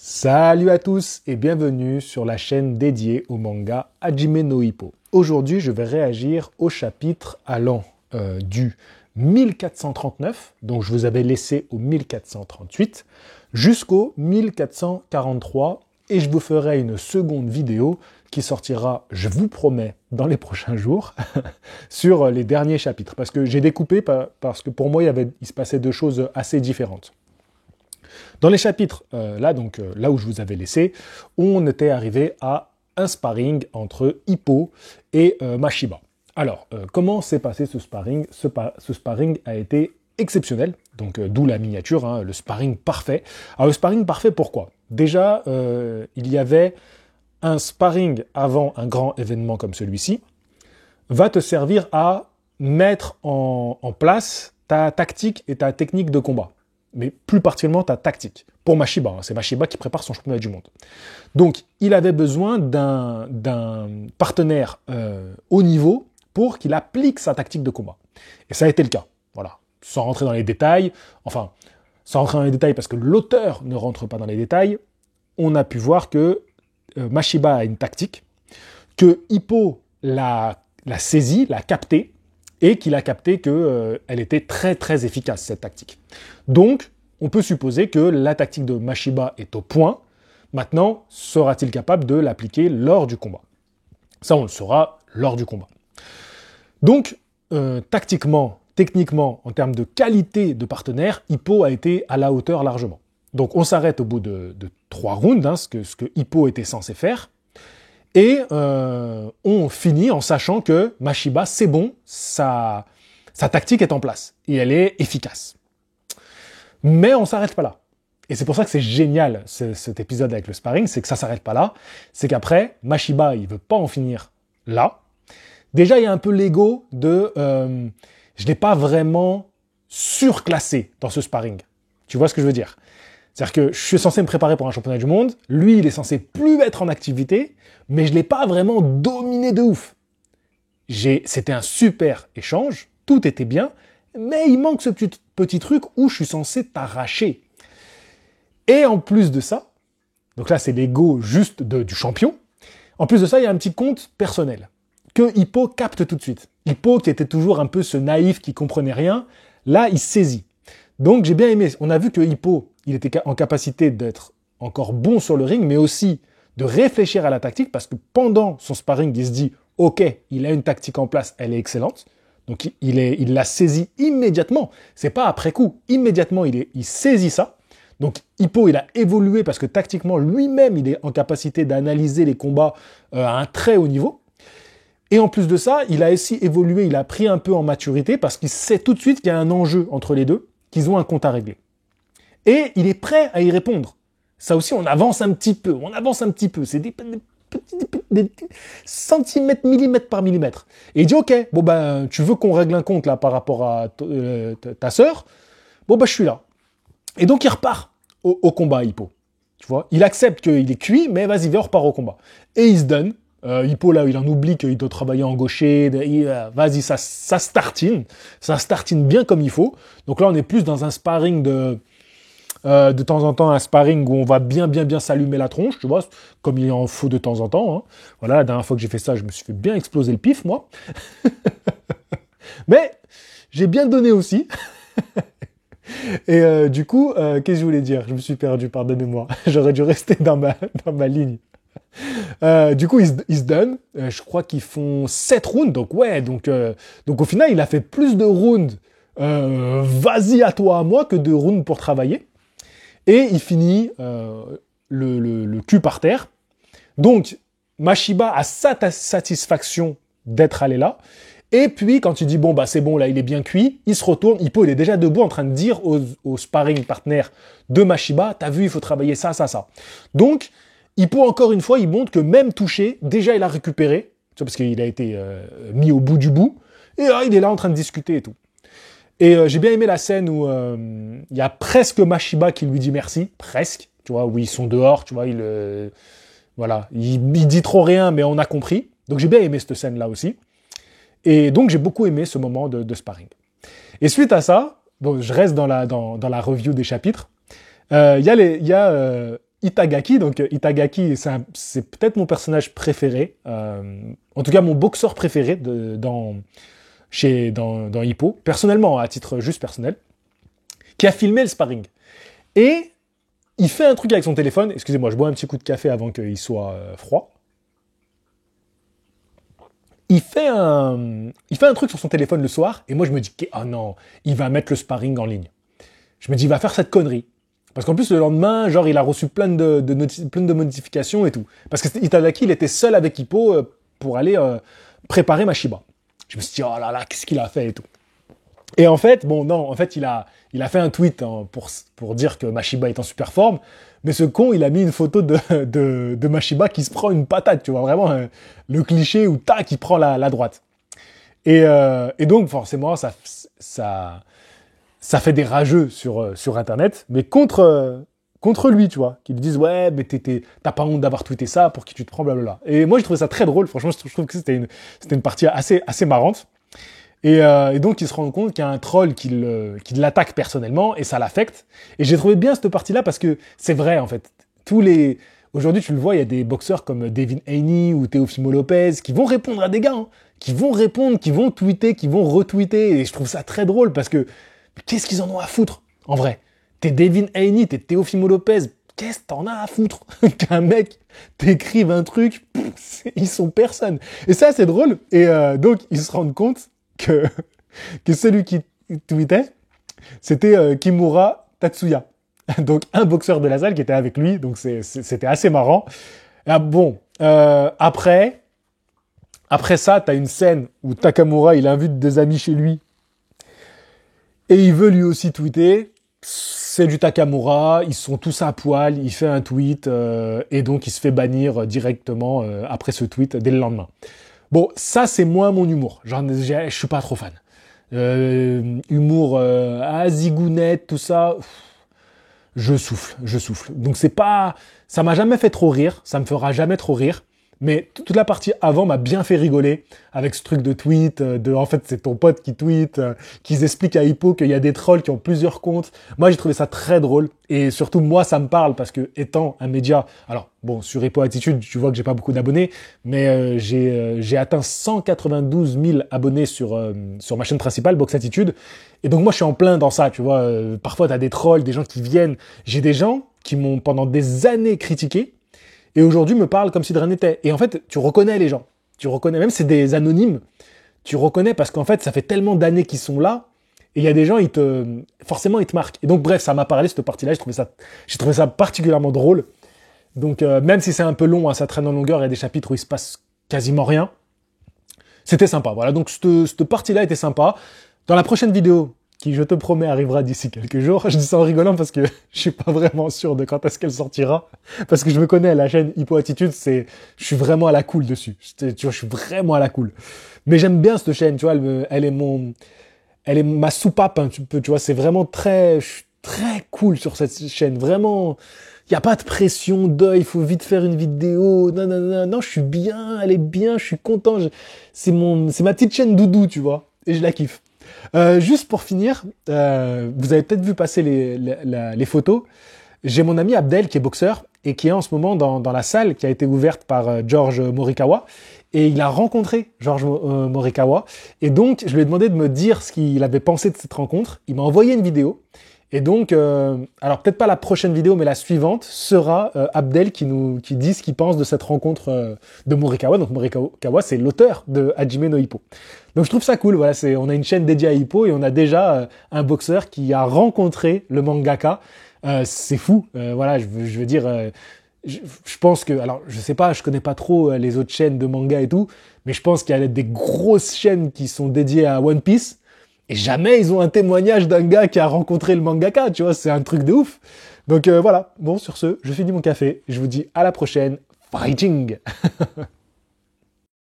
Salut à tous et bienvenue sur la chaîne dédiée au manga Hajime no Ippo. Aujourd'hui, je vais réagir au chapitre allant du 1439, donc je vous avais laissé au 1438, jusqu'au 1443, et je vous ferai une seconde vidéo qui sortira, je vous promets, dans les prochains jours, sur les derniers chapitres, parce que j'ai découpé, parce que pour moi, il se passait deux choses assez différentes. Dans les chapitres, là où je vous avais laissé, on était arrivé à un sparring entre Hippo et Mashiba. Alors, comment s'est passé ce sparring? Ce sparring a été exceptionnel, donc d'où la miniature, le sparring parfait. Alors le sparring parfait, pourquoi? Déjà, il y avait un sparring avant un grand événement comme celui-ci, va te servir à mettre en place ta tactique et ta technique de combat. Mais plus particulièrement ta tactique. Pour Mashiba, c'est Mashiba qui prépare son championnat du monde. Donc, il avait besoin d'un partenaire haut niveau pour qu'il applique sa tactique de combat. Et ça a été le cas. Voilà. Sans rentrer dans les détails, parce que l'auteur ne rentre pas dans les détails, on a pu voir que Mashiba a une tactique, que Hippo l'a saisie, l'a captée, et qu'il a capté qu'elle était très très efficace, cette tactique. Donc, on peut supposer que la tactique de Mashiba est au point. Maintenant, sera-t-il capable de l'appliquer lors du combat? Ça, on le saura lors du combat. Donc, tactiquement, techniquement, en termes de qualité de partenaire, Hippo a été à la hauteur largement. Donc, on s'arrête au bout de 3 rounds, ce que Hippo était censé faire. Et on finit en sachant que Mashiba, c'est bon, sa tactique est en place et elle est efficace. Mais on s'arrête pas là. Et c'est pour ça que c'est génial cet épisode avec le sparring, c'est que ça s'arrête pas là. C'est qu'après, Mashiba, il veut pas en finir là. Déjà, il y a un peu l'ego de je l'ai pas vraiment surclassé dans ce sparring. Tu vois ce que je veux dire? C'est-à-dire que je suis censé me préparer pour un championnat du monde, lui, il est censé plus être en activité, mais je ne l'ai pas vraiment dominé de ouf. C'était un super échange, tout était bien, mais il manque ce petit truc où je suis censé t'arracher. Et en plus de ça, donc là c'est l'ego juste du champion, en plus de ça, il y a un petit compte personnel, que Hippo capte tout de suite. Hippo, qui était toujours un peu ce naïf qui comprenait rien, là il saisit. Donc j'ai bien aimé, on a vu que Hippo, il était en capacité d'être encore bon sur le ring, mais aussi de réfléchir à la tactique, parce que pendant son sparring, il se dit « Ok, il a une tactique en place, elle est excellente ». Donc il l'a saisi immédiatement, c'est pas après coup, immédiatement il saisit ça. Donc Hippo, il a évolué parce que tactiquement, lui-même, il est en capacité d'analyser les combats à un très haut niveau. Et en plus de ça, il a aussi évolué, il a pris un peu en maturité, parce qu'il sait tout de suite qu'il y a un enjeu entre les deux, qu'ils ont un compte à régler. Et il est prêt à y répondre. Ça aussi, on avance un petit peu. C'est des centimètres, millimètres par millimètre. Et il dit, ok, bon ben, tu veux qu'on règle un compte là par rapport à ta sœur? Bon ben, je suis là. Et donc, il repart au combat, Hippo. Tu vois, il accepte qu'il est cuit, mais vas-y, viens, on repart au combat. Et il se donne. Hippo, là, il en oublie qu'il doit travailler en gaucher. Vas-y, ça startine. Ça startine bien comme il faut. Donc là, on est plus dans un sparring de temps en temps, un sparring où on va bien s'allumer la tronche, tu vois, comme il en faut de temps en temps. Hein. Voilà, la dernière fois que j'ai fait ça, je me suis fait bien exploser le pif, moi. Mais j'ai bien donné aussi. Et du coup, qu'est-ce que je voulais dire? Je me suis perdu, pardonnez-moi. J'aurais dû rester dans ma ligne. Du coup, ils se donnent. Je crois qu'ils font 7 rounds. Donc, ouais, donc au final, il a fait plus de rounds vas-y à toi, à moi, que de rounds pour travailler. Et il finit le cul par terre. Donc, Mashiba a sa satisfaction d'être allé là. Et puis, quand il dit, bon, bah c'est bon, là, il est bien cuit, il se retourne, Hippo, il est déjà debout en train de dire au sparring partner de Mashiba, t'as vu, il faut travailler ça. Donc, Hippo, encore une fois, il montre que même touché, déjà, il a récupéré, parce qu'il a été mis au bout du bout, et là, il est là en train de discuter et tout. Et j'ai bien aimé la scène où il y a presque Mashiba qui lui dit merci, presque, tu vois, où ils sont dehors, tu vois, il dit trop rien, mais on a compris. Donc j'ai bien aimé cette scène-là aussi. Et donc j'ai beaucoup aimé ce moment de sparring. Et suite à ça, bon, je reste dans la review des chapitres, il y a Itagaki. Donc Itagaki, c'est peut-être mon personnage préféré, en tout cas mon boxeur préféré dans Hippo, personnellement, à titre juste personnel, qui a filmé le sparring. Et il fait un truc avec son téléphone. Excusez-moi, je bois un petit coup de café avant qu'il soit froid. Il fait un truc sur son téléphone le soir, et moi je me dis, oh non, il va mettre le sparring en ligne. Je me dis, il va faire cette connerie. Parce qu'en plus, le lendemain, genre, il a reçu plein de modifications et tout. Parce que Itagaki, il était seul avec Hippo pour aller préparer Mashiba. Je me suis dit, oh là là, qu'est-ce qu'il a fait et tout. Et en fait, bon, non, en fait, il a fait un tweet hein, pour dire que Mashiba est en super forme. Mais ce con, il a mis une photo de Mashiba qui se prend une patate, tu vois, vraiment le cliché où tac, il prend la droite. Et donc, forcément, ça fait des rageux sur Internet, mais contre lui, tu vois, qui lui disent ouais, mais t'as pas honte d'avoir tweeté ça, pour qui tu te prends, blablabla. Et moi, j'ai trouvé ça très drôle. Franchement, je trouve que c'était une partie assez marrante. Et donc, il se rend compte qu'il y a un troll qui l'attaque personnellement et ça l'affecte. Et j'ai trouvé bien cette partie-là parce que c'est vrai, en fait. Aujourd'hui, tu le vois, il y a des boxeurs comme Devin Haney ou Teofimo Lopez qui vont répondre à des gars, hein, qui vont répondre, qui vont tweeter, qui vont retweeter. Et je trouve ça très drôle parce que qu'est-ce qu'ils en ont à foutre, en vrai? T'es Devin Haney, t'es Teofimo Lopez. Qu'est-ce que t'en as à foutre qu'un mec t'écrive un truc? Ils sont personne. Et ça, c'est drôle. Et donc, ils se rendent compte que celui qui tweetait, c'était Kimura Tatsuya. Donc, un boxeur de la salle qui était avec lui. Donc, c'était assez marrant. Ah, bon, après ça, t'as une scène où Takamura, il invite des amis chez lui. Et il veut lui aussi tweeter. C'est du Takamura, ils sont tous à poil, il fait un tweet et donc il se fait bannir directement après ce tweet dès le lendemain. Bon, ça c'est moins mon humour, je suis pas trop fan. Humour zigounette, tout ça, je souffle. Donc ça m'a jamais fait trop rire, ça me fera jamais trop rire. Mais toute la partie avant m'a bien fait rigoler avec ce truc de tweet, en fait c'est ton pote qui tweet, qu'ils expliquent à Hippo qu'il y a des trolls qui ont plusieurs comptes. Moi j'ai trouvé ça très drôle et surtout moi ça me parle parce que étant un média, alors bon sur Hippo Attitude tu vois que j'ai pas beaucoup d'abonnés, mais j'ai atteint 192 000 abonnés sur ma chaîne principale Box Attitude et donc moi je suis en plein dans ça, tu vois. Parfois t'as des trolls, des gens qui viennent, j'ai des gens qui m'ont pendant des années critiqué. Et aujourd'hui, me parle comme si de rien n'était. Et en fait, tu reconnais les gens. Tu reconnais, même si c'est des anonymes, tu reconnais parce qu'en fait, ça fait tellement d'années qu'ils sont là. Et il y a des gens, forcément, ils te marquent. Et donc, bref, ça m'a parlé, cette partie-là. J'ai trouvé ça particulièrement drôle. Donc, même si c'est un peu long, hein, ça traîne en longueur, il y a des chapitres où il se passe quasiment rien. C'était sympa. Voilà. Donc, cette partie-là était sympa. Dans la prochaine vidéo, qui, je te promets, arrivera d'ici quelques jours. Je dis ça en rigolant parce que je suis pas vraiment sûr de quand est-ce qu'elle sortira. Parce que je me connais, la chaîne Hippo Attitude, je suis vraiment à la cool dessus. Tu vois, je suis vraiment à la cool. Mais j'aime bien cette chaîne, tu vois, elle est ma soupape, un petit peu, tu vois, je suis très cool sur cette chaîne. Vraiment, il y a pas de pression il faut vite faire une vidéo. Non, je suis bien, elle est bien, je suis content. C'est ma petite chaîne doudou, tu vois. Et je la kiffe. Juste pour finir, vous avez peut-être vu passer les photos. J'ai mon ami Abdel qui est boxeur et qui est en ce moment dans la salle qui a été ouverte par George Morikawa. Et il a rencontré George Morikawa. Et donc, je lui ai demandé de me dire ce qu'il avait pensé de cette rencontre. Il m'a envoyé une vidéo. Et donc, alors peut-être pas la prochaine vidéo, mais la suivante sera Abdel qui dit ce qu'il pense de cette rencontre de Morikawa. Donc Morikawa, c'est l'auteur de Hajime no Ippo. Donc je trouve ça cool. Voilà, on a une chaîne dédiée à Ippo et on a déjà un boxeur qui a rencontré le mangaka. C'est fou. Voilà, je veux dire, je pense que, alors je sais pas, je connais pas trop les autres chaînes de manga et tout, mais je pense qu'il y a des grosses chaînes qui sont dédiées à One Piece. Et jamais ils ont un témoignage d'un gars qui a rencontré le mangaka, tu vois, c'est un truc de ouf. Donc voilà, bon sur ce, je finis mon café, je vous dis à la prochaine, fighting.